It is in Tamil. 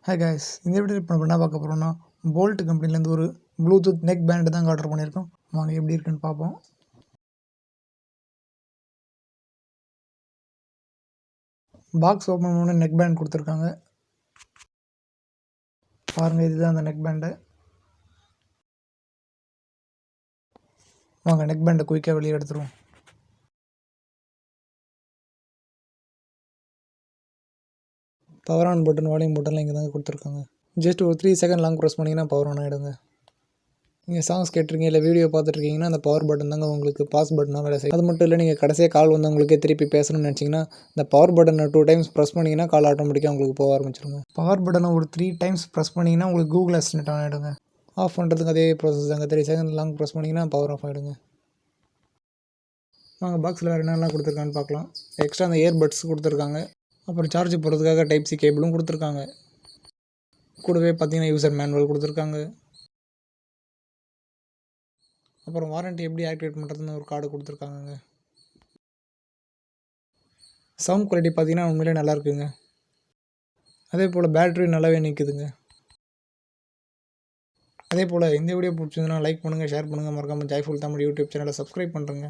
ஹாய் காய்ஸ், இந்த வீடியோ இப்போ நம்ம என்ன பார்க்க போகிறோம்னா போல்ட் கம்பெனிலேருந்து ஒரு ப்ளூடூத் நெக் பேண்டு தாங்க ஆர்டர் பண்ணியிருக்கோம். வாங்க எப்படி இருக்குன்னு பார்ப்போம். பாக்ஸ் ஓப்பன் பண்ணி நெக் பேண்ட் கொடுத்துருக்காங்க. பாருங்கள், இதுதான் அந்த நெக் பேண்டு. வாங்க நெக் பேண்டை குயிக்காக வெளியே எடுத்துருவோம். பவர் ஆன் பட்டன், வால்யூம் பட்டன்லாம் இங்கே தாங்க கொடுத்துருக்காங்க. ஜஸ்ட் ஒரு 3 செகண்ட் லாங் ப்ரெஸ் பண்ணிங்கன்னா பவர் ஆன் ஆகிடுங்க. நீங்கள் சாங்ஸ் கேட்டிருக்கீங்க இல்லை வீடியோ பார்த்துட்ருக்கீங்கன்னா அந்த பவர் பட்டன் தாங்க உங்களுக்கு பாஸ் பட்டனாக வேலை செய்யும். அது மட்டும் இல்லை, நீங்கள் கடைசியாக கால் வந்து உங்களுக்கே திருப்பி பேசணும்னு நினச்சிங்கன்னா இந்த பவர் பட்டனை 2 டைம்ஸ் ப்ரெஸ் பண்ணிங்கன்னா கால் ஆட்டோமேட்டிக்காக உங்களுக்கு போக ஆரம்பிச்சிருங்க. பவர் பட்டனை ஒரு 3 டைம்ஸ் ப்ரெஸ் பண்ணிங்கன்னா உங்களுக்கு கூகுள் அசிஸ்டன்ட் ஆன் ஆகிடுங்க. ஆஃப் பண்ணுறதுக்கு அதே ப்ராசஸ் தாங்க. 3 செகண்ட் லாங் ப்ரெஸ் பண்ணிங்கன்னா பவர் ஆஃப் ஆகிடுங்க. நாங்கள் பாக்ஸில் வேறு என்னெல்லாம் கொடுத்துருக்கான்னு பார்க்கலாம். எக்ஸ்ட்ரா அந்த இயர்பட்ஸ் கொடுத்துருக்காங்க. அப்புறம் சார்ஜ் போடுறதுக்காக டைப் சி கேபிளும் கொடுத்துருக்காங்க. கூடவே பார்த்தீங்கன்னா யூசர் மேனுவல் கொடுத்துருக்காங்க. அப்புறம் வாரண்ட்டி எப்படி ஆக்டிவேட் பண்ணுறதுன்னு ஒரு கார்டு கொடுத்துருக்காங்க. சவுண்ட் குவாலிட்டி பார்த்தீங்கன்னா உண்மையிலே நல்லா இருக்குங்க. அதே போல் பேட்ரி நல்லாவே நிற்குதுங்க. அதே போல் இந்த வீடியோ பிடிச்சிருந்தனா லைக் பண்ணுங்கள், ஷேர் பண்ணுங்கள், மறக்காமல் ஜாய்ஃபுல் தமிழ் யூடியூப் சேனலை சப்ஸ்கிரைப் பண்ணுறேங்க.